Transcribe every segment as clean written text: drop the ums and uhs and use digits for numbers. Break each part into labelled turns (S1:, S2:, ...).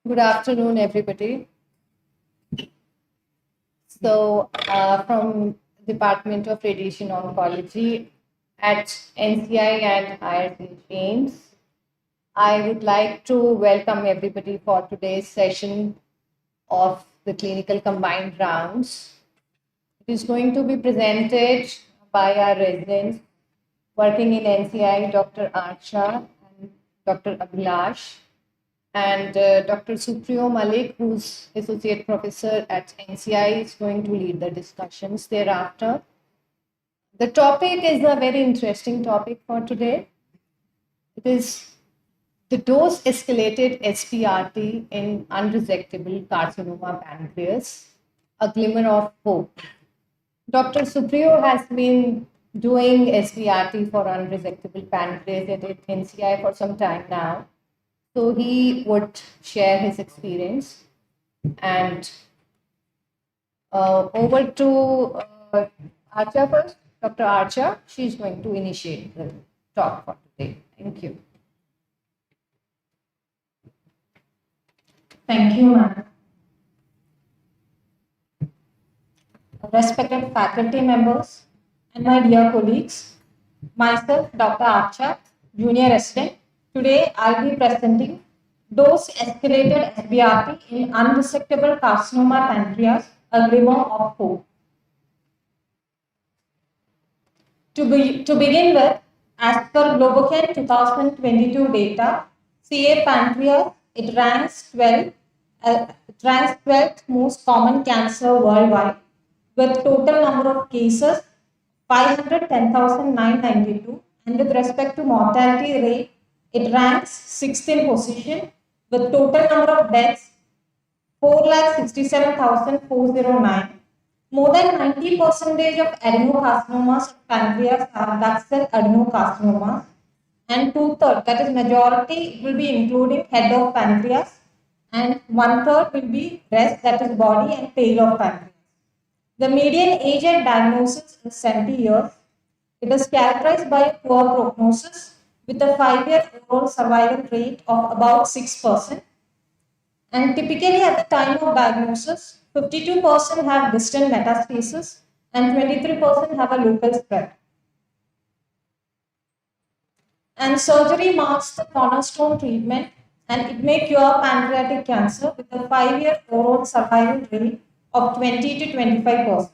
S1: Good afternoon, everybody. From Department of Radiation Oncology at NCI and AIIMS, I would like to welcome everybody for today's session of the clinical combined rounds. It is going to be presented by our residents working in NCI, Dr. Archa and Dr. Abhilash, and Dr. Supriyo Malik, who's Associate Professor at NCI, is going to lead the discussions thereafter. The topic is a very interesting topic for today. It is the dose escalated SBRT in unresectable carcinoma pancreas, a glimmer of hope. Dr. Supriyo has been doing SBRT for unresectable pancreas at NCI for some time now. So he would share his experience. And over to Archa first, Dr. Archa. She's going to initiate the talk for today. Thank you.
S2: Thank you, ma'am. Respected faculty members and my dear colleagues, myself, Dr. Archa, Junior Resident. Today, I'll be presenting dose escalated SBRT in unresectable carcinoma pancreas, a glimmer of hope. To begin with, as per Globocan 2022 data, CA pancreas, it ranks 12th most common cancer worldwide, with total number of cases 510,992, and with respect to mortality rate, it ranks 6th in position, with total number of deaths 4,67,409. More than 90% of adenocarcinomas of pancreas are duct cell adenocarcinomas, and 2/3, that is majority, will be including head of pancreas, and 1/3 will be rest, that is body and tail of pancreas. The median age at diagnosis is 70 years. It is characterized by a poor prognosis with a 5-year overall survival rate of about 6%. And typically at the time of diagnosis, 52% have distant metastasis and 23% have a local spread. And surgery marks the cornerstone treatment, and it may cure pancreatic cancer with a 5-year overall survival rate of 20 to 25%.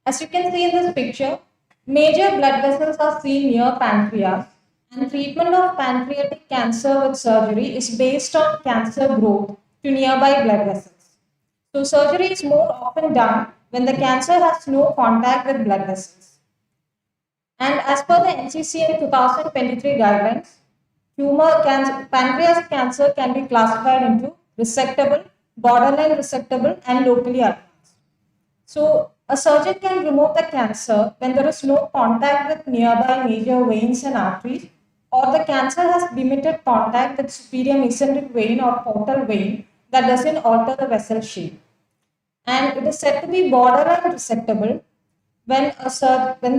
S2: As you can see in this picture, major blood vessels are seen near pancreas, and treatment of pancreatic cancer with surgery is based on cancer growth to nearby blood vessels. So surgery is more often done when the cancer has no contact with blood vessels. And as per the NCCN 2023 guidelines, pancreas cancer can be classified into resectable, borderline resectable, and locally advanced. So a surgeon can remove the cancer when there is no contact with nearby major veins and arteries, or the cancer has limited contact with superior mesenteric vein or portal vein that doesn't alter the vessel shape. And it is said to be borderline resectable when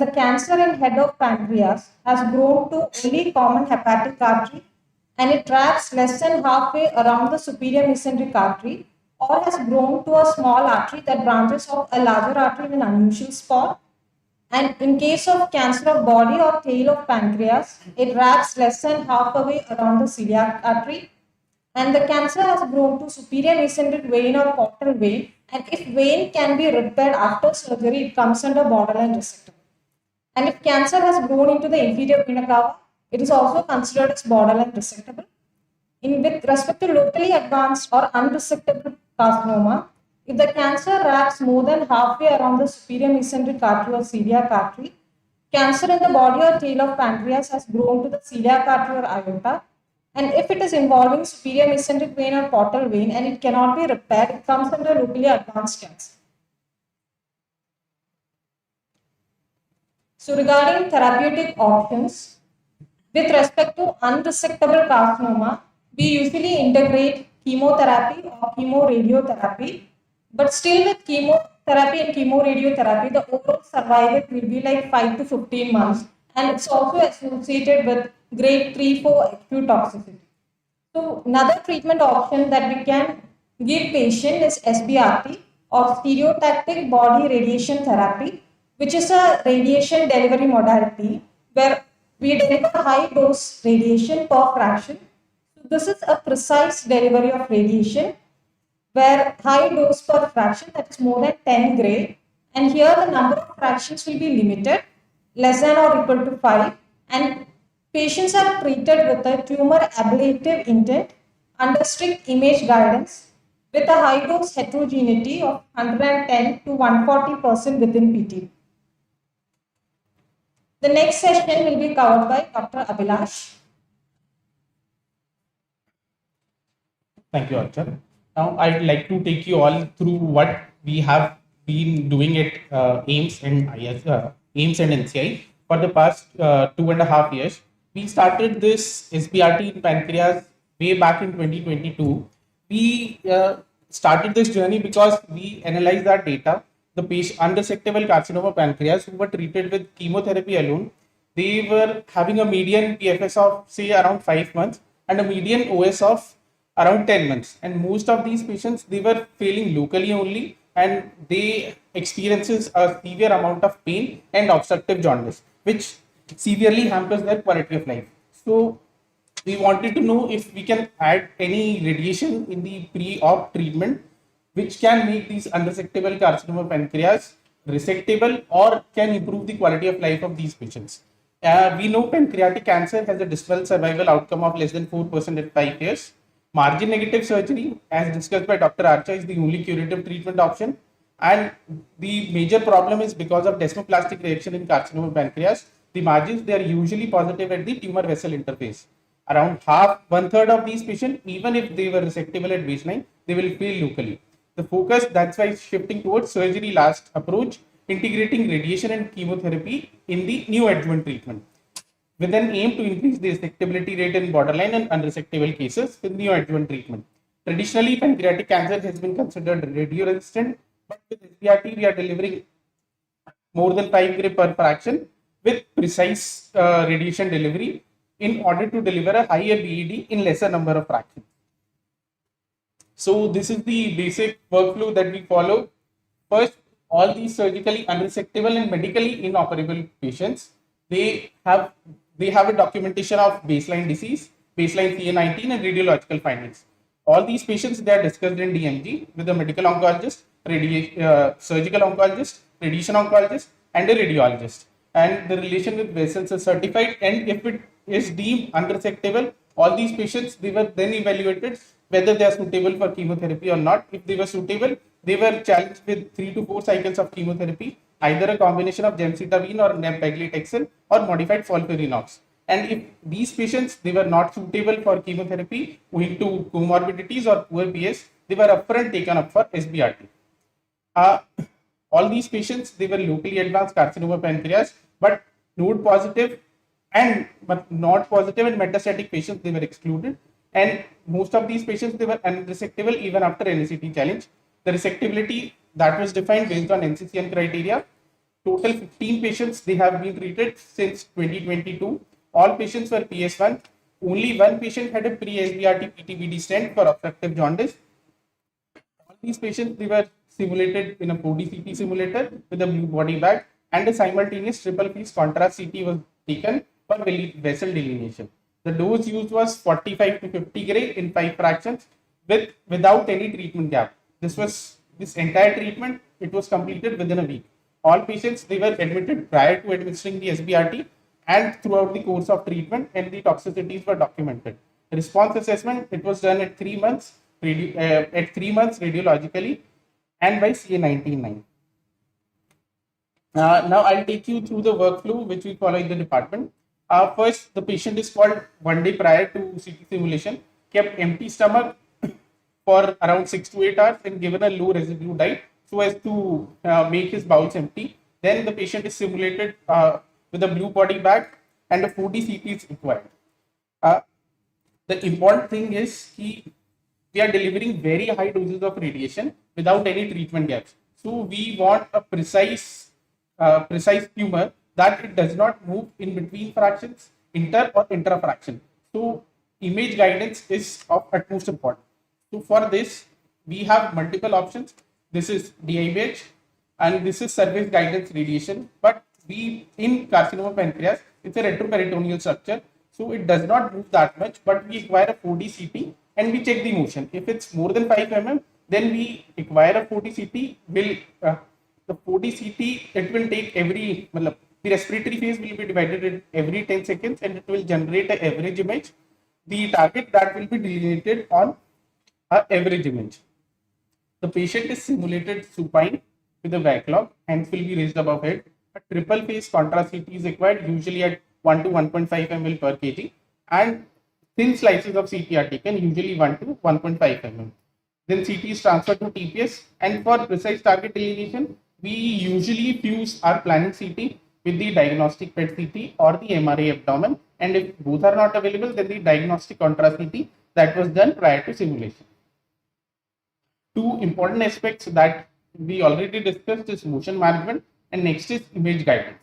S2: the cancer in head of pancreas has grown to only common hepatic artery, and it wraps less than halfway around the superior mesenteric artery, or has grown to a small artery that branches off a larger artery in an unusual spot. And in case of cancer of body or tail of pancreas, it wraps less than halfway around the celiac artery, and the cancer has grown to superior mesenteric vein or portal vein, and if vein can be repaired after surgery, it comes under borderline resectable. And if cancer has grown into the inferior vena cava, it is also considered as borderline resectable. With respect to locally advanced or unresectable carcinoma, if the cancer wraps more than halfway around the superior mesenteric artery or celiac artery, cancer in the body or tail of pancreas has grown to the celiac artery or aorta, and if it is involving superior mesenteric vein or portal vein and it cannot be repaired, it comes under locally advanced cancer. So regarding therapeutic options, with respect to unresectable carcinoma, we usually integrate chemotherapy or chemoradiotherapy, but still with chemotherapy and chemoradiotherapy, the overall survival will be like 5 to 15 months, and it's also associated with grade 3-4 acute toxicity. So another treatment option that we can give patient is SBRT or stereotactic body radiation therapy, which is a radiation delivery modality where we deliver high dose radiation per fraction. So this is a precise delivery of radiation where high dose per fraction, that is more than 10 gray, and here the number of fractions will be limited, less than or equal to 5, and patients are treated with a tumor ablative intent under strict image guidance with a high dose heterogeneity of 110 to 140% within PT. The next session will be covered by Dr. Abhilash.
S3: Thank you, Archana. Now, I'd like to take you all through what we have been doing at AIIMS and AIIMS and NCI for the past 2.5 years. We started this SBRT in pancreas way back in 2022. We started this journey because we analyzed our data. The patient unresectable carcinoma pancreas who were treated with chemotherapy alone, they were having a median PFS of say around 5 months and a median OS of around 10 months, and most of these patients, they were failing locally only, and they experiences a severe amount of pain and obstructive jaundice, which severely hampers their quality of life. So we wanted to know if we can add any radiation in the pre-op treatment which can make these unresectable carcinoma pancreas resectable or can improve the quality of life of these patients. We know pancreatic cancer has a dismal survival outcome of less than 4% at 5 years. Margin negative surgery, as discussed by Dr. Archa, is the only curative treatment option. And the major problem is because of desmoplastic reaction in carcinoma pancreas, the margins, they are usually positive at the tumor vessel interface. Around one third of these patients, even if they were resectable at baseline, they will fail locally. The focus, that's why, is shifting towards surgery last approach, integrating radiation and chemotherapy in the neoadjuvant treatment, with an aim to increase the resectability rate in borderline and unresectable cases with neoadjuvant treatment. Traditionally, pancreatic cancer has been considered radio-resistant, but with SBRT, we are delivering more than 5 gray per fraction with precise radiation delivery in order to deliver a higher BED in lesser number of fractions. So this is the basic workflow that we follow. First, all these surgically unresectable and medically inoperable patients, they have a documentation of baseline disease, baseline CA19 and radiological findings. All these patients, they are discussed in DMG with a medical oncologist, surgical oncologist, radiation oncologist, and a radiologist. And the relation with vessels is certified, and if it is deemed unresectable, all these patients, they were then evaluated whether they are suitable for chemotherapy or not. If they were suitable, they were challenged with 3 to 4 cycles of chemotherapy, either a combination of gemcitabine or nab-paclitaxel or modified FOLFIRINOX. And if these patients, they were not suitable for chemotherapy owing to comorbidities or poor PS, they were upfront taken up for SBRT. All these patients, they were locally advanced carcinoma pancreas, but node positive and but not positive and metastatic patients, they were excluded. And most of these patients, they were unresectable even after NCT challenge. The resectability that was defined based on NCCN criteria. Total 15 patients, they have been treated since 2022. All patients were PS1. Only one patient had a pre-SBRT PTBD stent for obstructive jaundice. All these patients, they were simulated in a 4D CT simulator with a blue body bag, and a simultaneous triple piece contrast CT was taken for vessel delineation. The dose used was 45 to 50 gray in 5 fractions without any treatment gap. This entire treatment, it was completed within a week. All patients, they were admitted prior to administering the SBRT and throughout the course of treatment, and the toxicities were documented. Response assessment, it was done at 3 months, radiologically and by CA19-9. Now I'll take you through the workflow which we follow in the department. First, the patient is called 1 day prior to CT simulation, kept empty stomach for around 6 to 8 hours and given a low residue diet so as to make his bowels empty. Then the patient is simulated with a blue body bag and a 4D CT is required. The important thing is we are delivering very high doses of radiation without any treatment gaps. So we want a precise tumor that it does not move in between fractions, inter or intra fraction. So image guidance is of utmost importance. So for this, we have multiple options. This is DIBH and this is surface guidance radiation. But we in carcinoma pancreas, it's a retroperitoneal structure, so it does not move that much. But we require a 4D CT and we check the motion. If it's more than 5 mm, then we require a 4D CT. The 4D CT, it will take every, the respiratory phase will be divided in every 10 seconds and it will generate an average image. The target that will be delineated on an average image. The patient is simulated supine with a backlog, hands will be raised above head. A triple phase contrast CT is required, usually at 1 to 1.5 ml per kg, and thin slices of CT are taken, usually 1 to 1.5 mm. Then CT is transferred to TPS, and for precise target delineation, we usually fuse our planning CT with the diagnostic PET CT or the MRI abdomen, and if both are not available, then the diagnostic contrast CT that was done prior to simulation. Two important aspects that we already discussed is motion management, and next is image guidance.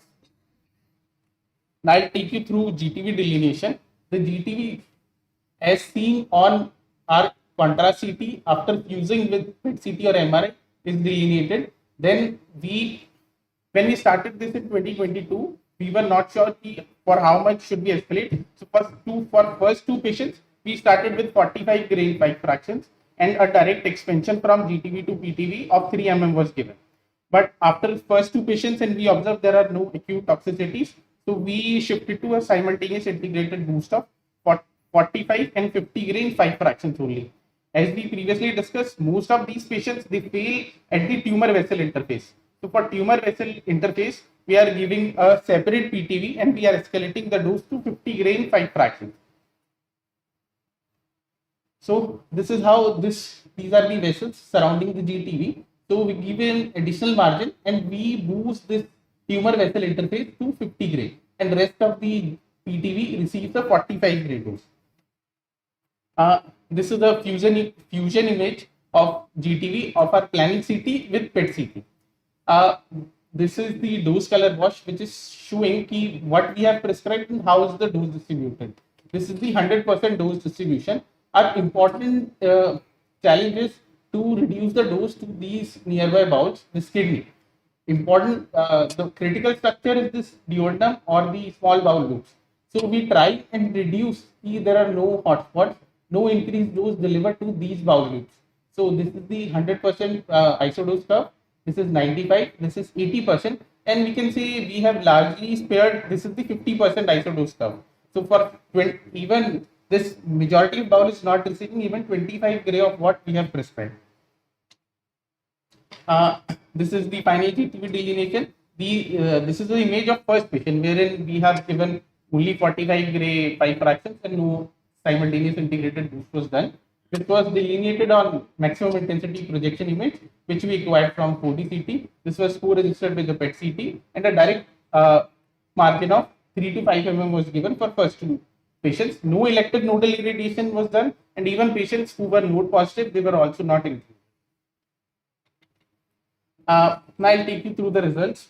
S3: Now I'll take you through GTV delineation. The GTV, as seen on our contrast CT after fusing with PET CT or MRI, is delineated. Then when we started this in 2022, we were not sure for how much should we escalate. So for first two patients, we started with 45 gray in 5 fractions, and a direct expansion from GTV to PTV of 3 mm was given. But after the first two patients, and we observed there are no acute toxicities, so we shifted to a simultaneous integrated boost of 45 and 50 gray in 5 fractions only. As we previously discussed, most of these patients, they fail at the tumor vessel interface. So for tumor vessel interface, we are giving a separate PTV and we are escalating the dose to 50 gray in 5 fractions. So this is how these are the vessels surrounding the GTV. So we give an additional margin and we boost this tumor vessel interface to 50 gray, and rest of the PTV receives a 45 gray dose. This is the fusion image of GTV of our planning CT with PET CT. This is the dose color wash, which is showing what we have prescribed and how is the dose distributed. This is the 100% dose distribution. Our important challenge is to reduce the dose to these nearby bowels, this kidney. The critical structure is this duodenum or the small bowel loops. So we try and reduce, there are no hotspots, no increased dose delivered to these bowel loops. So this is the 100% isodose curve. This is 95, this is 80%, and we can say we have largely spared. This is the 50% isodose curve. So for even this majority of bowel is not receiving even 25 gray of what we have prescribed. This is the final GTV delineation. This is the image of first patient wherein we have given only 45 gray 5 fractions and no simultaneous integrated boost was done. This was delineated on maximum intensity projection image, which we acquired from 4D CT. This was co-registered with the PET CT, and a direct margin of 3 to 5 mm was given for first two patients. No electric nodal irradiation was done, and even patients who were node positive, they were also not included. Now I'll take you through the results.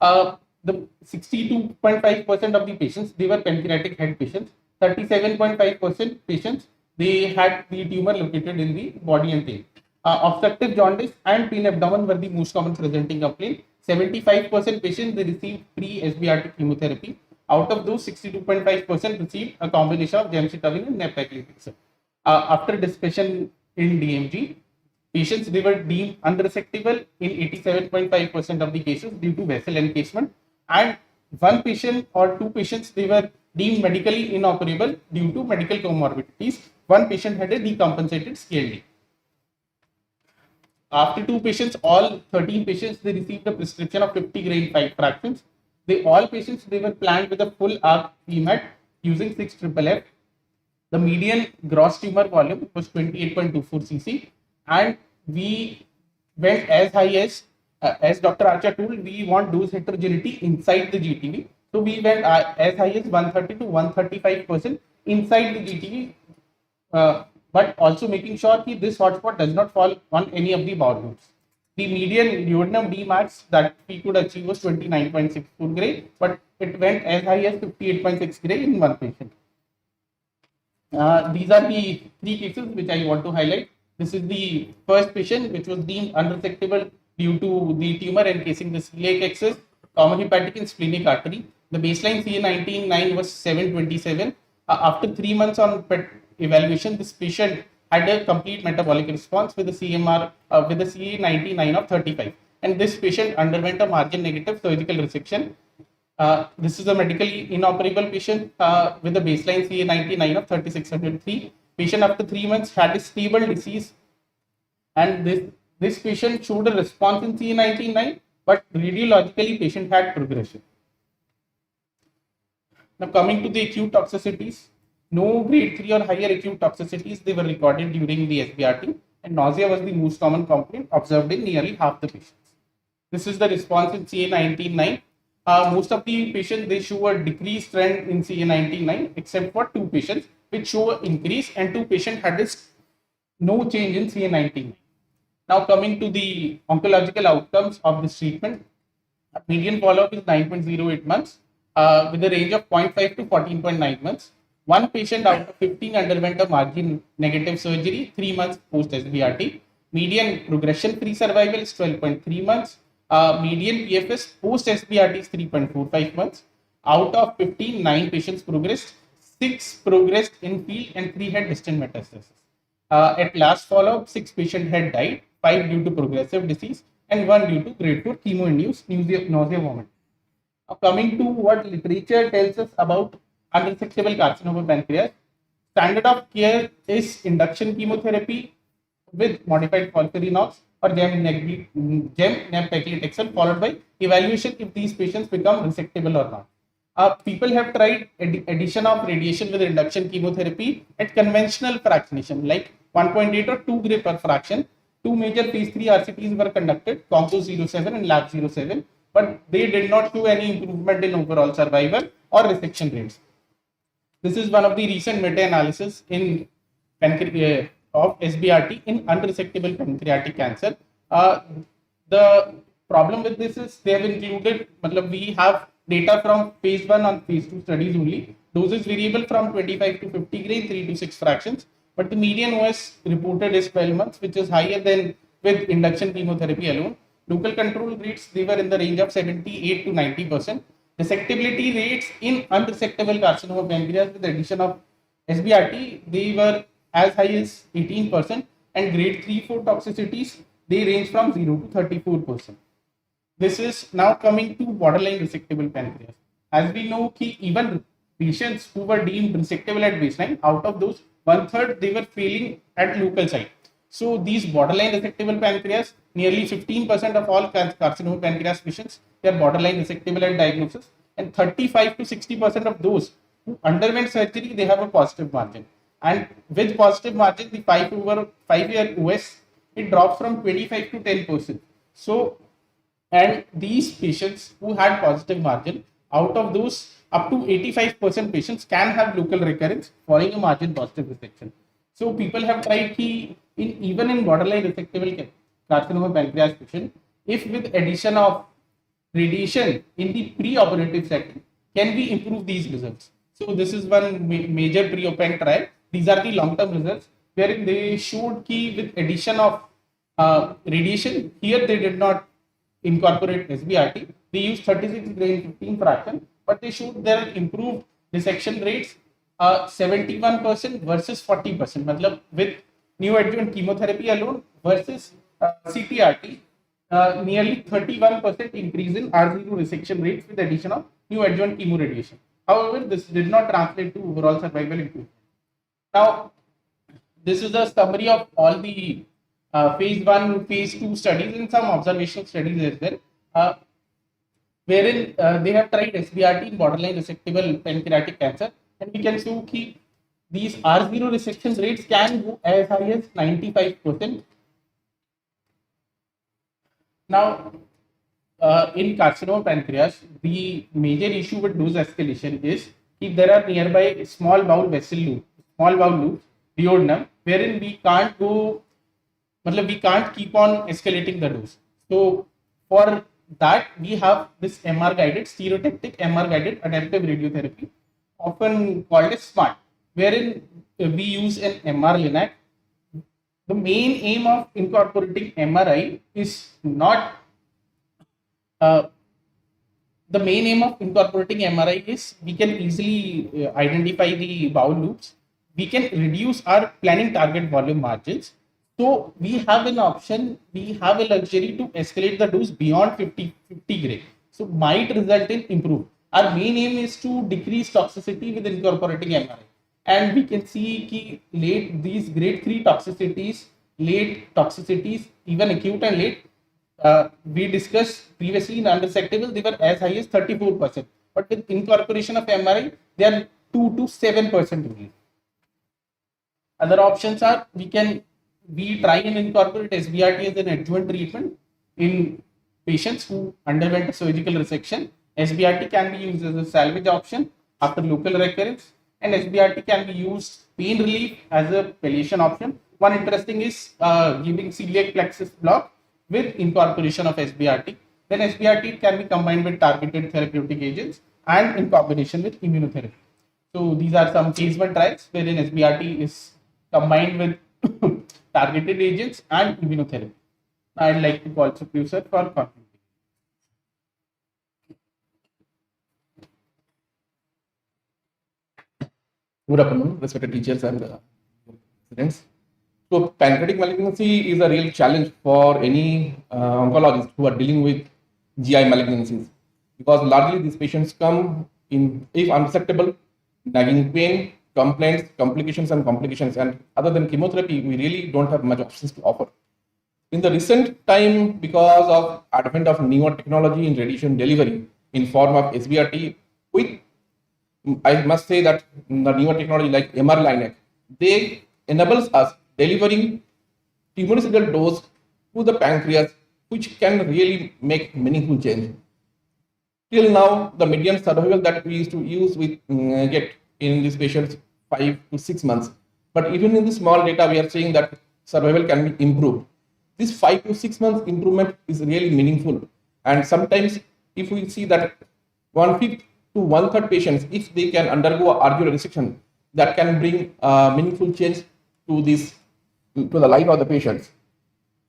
S3: The 62.5% of the patients, they were pancreatic head patients. 37.5% patients, they had the tumor located in the body and tail. Obstructive jaundice and pain abdomen were the most common presenting complaint. 75% patients, they received pre-SBRT chemotherapy. Out of those, 62.5% received a combination of gemcitabine and nab-paclitaxel. After discussion in DMG, patients, they were deemed unresectable in 87.5% of the cases due to vessel encasement, and one patient or two patients, they were deemed medically inoperable due to medical comorbidities. One patient had a decompensated CLD. After two patients, all 13 patients, they received a prescription of 50 gray in 5 fractions. All patients, they were planned with a full arc EMAT using 6 FFF. The median gross tumor volume was 28.24 cc, and we went as high as Dr. Archer told, we want dose heterogeneity inside the GTV. So we went as high as 130 to 135% inside the GTV, but also making sure that this hotspot does not fall on any of the bowel loops. The median duodenum Dmax that we could achieve was 29.64 gray, but it went as high as 58.6 gray in one patient. These are the three cases which I want to highlight. This is the first patient which was deemed unresectable due to the tumor encasing the celiac axis, common hepatic and splenic artery. The baseline CA19-9 was 727. After 3 months on PET evaluation, this patient had a complete metabolic response with a CMR with a CA99 of 35. And this patient underwent a margin negative surgical resection. This is a medically inoperable patient with a baseline CA99 of 3603. Patient after 3 months had a stable disease, and this patient showed a response in CA99, but radiologically patient had progression. Now coming to the acute toxicities, no grade 3 or higher acute toxicities they were recorded during the SBRT, and nausea was the most common complaint observed in nearly half the patients. This is the response in CA19-9. Most of the patients they show a decreased trend in CA19-9 except for 2 patients which show an increase, and 2 patients had no change in CA19-9. Now coming to the oncological outcomes of this treatment, median follow-up is 9.08 months with a range of 0.5 to 14.9 months. One patient out of 15 underwent a margin negative surgery 3 months post SBRT. Median progression-free survival is 12.3 months. Median PFS post SBRT is 3.45 months. Out of 15, 9 patients progressed, 6 progressed in field, and 3 had distant metastasis. At last follow-up, 6 patients had died, 5 due to progressive disease, and 1 due to grade 4 chemo-induced nausea vomit. Now coming to what literature tells us about unresectable carcinoma of pancreas, standard of care is induction chemotherapy with modified FOLFIRINOX or gem-nab-paclitaxel, followed by evaluation if these patients become resectable or not. People have tried addition of radiation with induction chemotherapy at conventional fractionation like 1.8 or 2 gray per fraction. 2 major phase 3 RCTs were conducted, CONCO 07 and LAB 07, but they did not show any improvement in overall survival or resection rates. This is one of the recent meta-analysis in of SBRT in unresectable pancreatic cancer. The problem with this is they have included, we have data from phase 1 and phase 2 studies only. Doses variable from 25 to 50 grain, 3 to 6 fractions, but the median OS reported is 12 months, which is higher than with induction chemotherapy alone. Local control rates, they were in the range of 78 to 90%. Resectability rates in unresectable carcinoma of pancreas with the addition of SBRT, they were as high as 18%, and grade 3-4 toxicities, they range from 0 to 34%. This is now coming to borderline resectable pancreas. As we know, even patients who were deemed resectable at baseline, out of those, 1/3 they were failing at local site. So these borderline resectable pancreas, nearly 15% of all carcinoma pancreas patients, they are borderline resectable at diagnosis, and 35 to 60% of those who underwent surgery, they have a positive margin. And with positive margin, the 5-year OS, it drops from 25 to 10%. So, and these patients who had positive margin, out of those, up to 85% patients can have local recurrence following a margin positive resection. So people have tried even in borderline resectable carcinoma pancreas patient, if with addition of radiation in the pre-operative setting, can we improve these results? So this is one major pre-op trial. These are the long-term results wherein they showed with addition of radiation. Here they did not incorporate SBRT. They used 36 grain 15 fraction, but they showed their improved dissection rates 71% versus 40%. With neoadjuvant chemotherapy alone versus CTRT, nearly 31% increase in R0 resection rates with addition of neoadjuvant chemoradiation. However, this did not translate to overall survival improvement. Now, this is a summary of all the phase 1, phase 2 studies and some observational studies as well, wherein they have tried SBRT in borderline resectable pancreatic cancer, and we can see these R0 resection rates can go as high as 95%. Now, in carcinoma pancreas, the major issue with dose escalation is if there are nearby small bowel loops, duodenum, wherein we can't keep on escalating the dose. So for that, we have this MR guided, stereotactic MR guided adaptive radiotherapy, often called as SMART, wherein we use an MR-Linac. The main aim of incorporating MRI is not uh, the main aim of incorporating MRI is we can easily identify the bowel loops. We can reduce our planning target volume margins. So we have an option, we have a luxury to escalate the dose beyond 50 gray. So might result in improve. Our main aim is to decrease toxicity with incorporating MRI. And we can see ki late these grade 3 toxicities, late toxicities, even acute and late, we discussed previously in unresectable, they were as high as 34%. But with incorporation of MRI, they are 2 to 7% only. Other options are we try and incorporate SBRT as an adjuvant treatment in patients who underwent a surgical resection. SBRT can be used as a salvage option after local recurrence, and SBRT can be used pain relief as a palliation option. One interesting is giving celiac plexus block with incorporation of SBRT. Then SBRT can be combined with targeted therapeutic agents and in combination with immunotherapy. So these are some phase 1 trials wherein SBRT is combined with targeted agents and immunotherapy. I'd like to call Supriya sir for conclusion.
S4: Good afternoon, respected teachers and students. So, pancreatic malignancy is a real challenge for any oncologists who are dealing with GI malignancies, because largely these patients come in, if unresectable, nagging pain, complaints, complications, and other than chemotherapy, we really don't have much options to offer. In the recent time, because of advent of newer technology in radiation delivery in form of SBRT, with I must say that the newer technology like MR-Linac, they enables us delivering tumoricidal dose to the pancreas, which can really make meaningful change. Till now, the median survival that we used to use with get in these patients 5 to 6 months. But even in the small data, we are seeing that survival can be improved. This 5 to 6 months improvement is really meaningful. And sometimes, if we see that 1/5 to 1/3 patients, if they can undergo arterial resection, that can bring meaningful change to the life of the patients.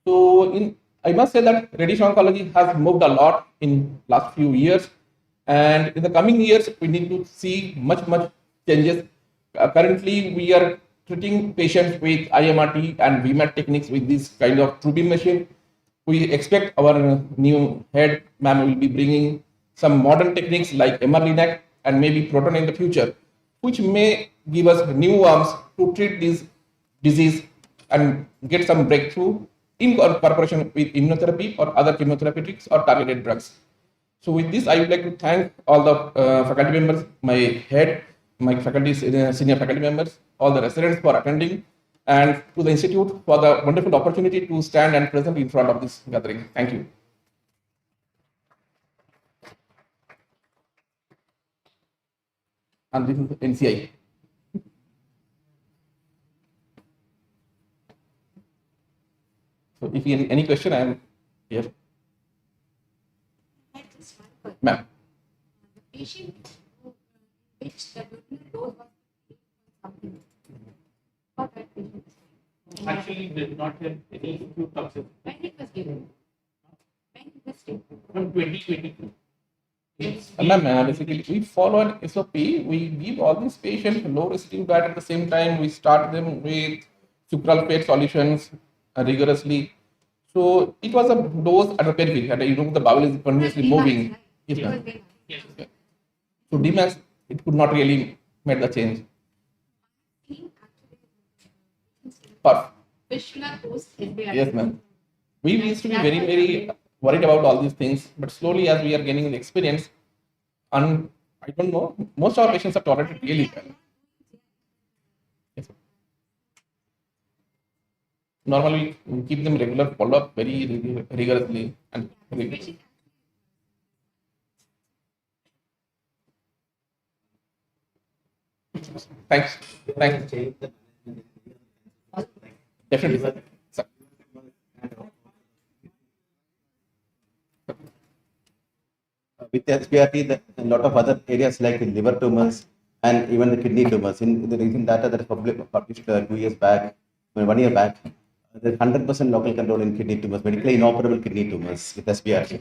S4: So, I must say that radiation oncology has moved a lot in last few years, and in the coming years, we need to see much changes. Currently, we are treating patients with IMRT and VMAT techniques with this kind of TrueBeam machine. We expect our new head, ma'am, will be bringing some modern techniques like MR-Linac and maybe proton in the future, which may give us new arms to treat this disease and get some breakthrough in cooperation with immunotherapy or other chemotherapeutics or targeted drugs. So with this, I would like to thank all the faculty members, my head, my faculty, senior faculty members, all the residents for attending, and to the institute for the wonderful opportunity to stand and present in front of this gathering. Thank you. And this is NCI. So if you any question, I am here. Ma'am.
S5: The patient which the dose was something. What that patient is.
S3: Actually, did not have any acute toxicity.
S5: When it was given. When it was taken.
S3: From 2022.
S4: Ma'am, basically, we follow an SOP. We give all these patients low residue diet at the same time. We start them with sucralfate solutions rigorously. So it was a dose at the periphery, and you know the bowel is continuously moving. Yes, ma'am.
S3: Yes.
S4: So Dmax, it could not really make the change. Perfect.
S5: Vishla dose SBRT.
S4: Yes, ma'am. We used to be very worried about all these things, but slowly as we are gaining the experience, and I don't know, most of our patients are tolerated really well. Yes, ma'am. Normally, we keep them regular follow-up very rigorously and regularly. Thanks. Definitely, sir.
S6: With SBRT, a lot of other areas like liver tumors, and even the kidney tumors. In the recent data that is published 2 years back, 1 year back, there's 100% local control in kidney tumors, medically inoperable kidney tumors with SBRT.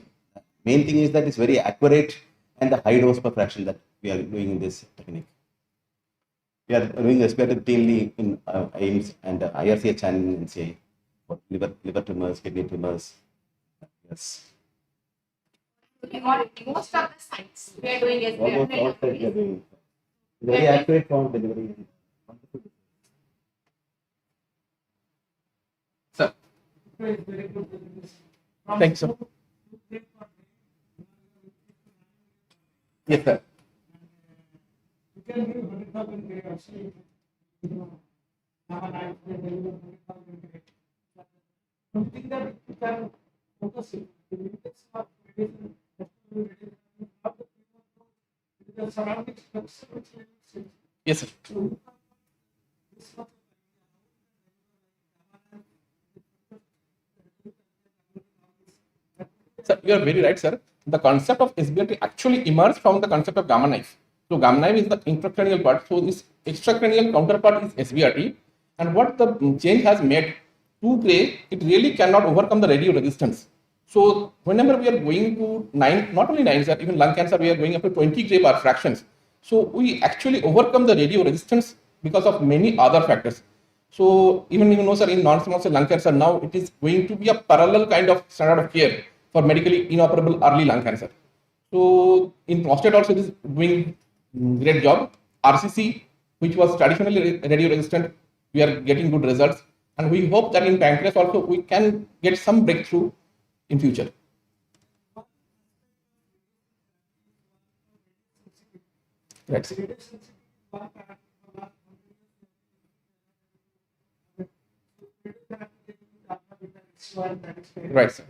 S6: Main thing is that it's very accurate and the high dose per fraction that we are doing in this technique. We are doing SBRT routinely in AIIMS and IRCH and NCI for liver tumors, kidney tumors. Yes.
S5: Most of the sites we are doing
S6: Almost all
S5: SBRT.
S6: sites we are doing. Very accurate for delivery.
S4: Sir. Thanks, sir. Yes, sir. Yes, sir. Sir, you are very right, sir. The concept of SBRT actually emerged from the concept of gamma knife. So gamma knife is the intracranial part. So this extracranial counterpart is SBRT. And what the change has made to gray, it really cannot overcome the radio resistance. So whenever we are going to 9, not only 9, sir, even lung cancer, we are going up to 20 gray bar fractions. So we actually overcome the radio resistance because of many other factors. So even you know, sir, in non-small cell lung cancer now it is going to be a parallel kind of standard of care for medically inoperable early lung cancer. So in prostate also it is doing great job. RCC, which was traditionally radio resistant, we are getting good results, and we hope that in pancreas also we can get some breakthrough in future. Right. Right, sir.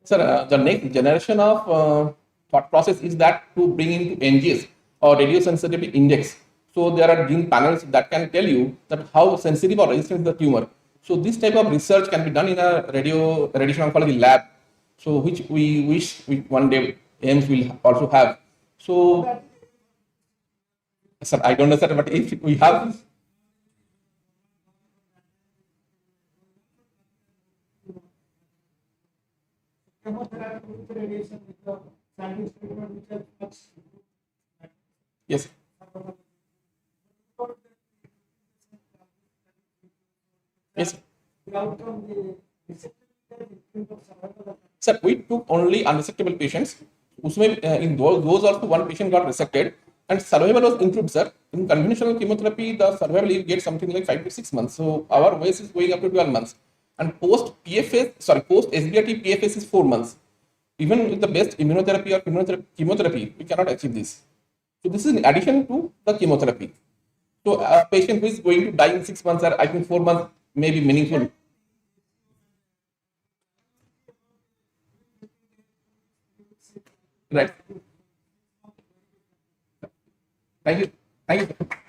S4: Sir, the next generation of thought process is that to bring into NGS or radio sensitivity index. So there are gene panels that can tell you that how sensitive or resistant is the tumor. So this type of research can be done in a radiation oncology lab. So which we wish one day AIIMS will also have. So, sir, I don't know, sir, but if we have. Yes. Yes. Sir, we took only unresectable patients. In those also one patient got resected and survival was improved, sir. In conventional chemotherapy, the survival you get something like 5 to 6 months. So our OS is going up to 12 months. And post SBRT PFS is 4 months. Even with the best immunotherapy or chemotherapy, we cannot achieve this. So this is in addition to the chemotherapy. So a patient who is going to die in 6 months or I think 4 months may be meaningful. Right. Thank you. Thank you.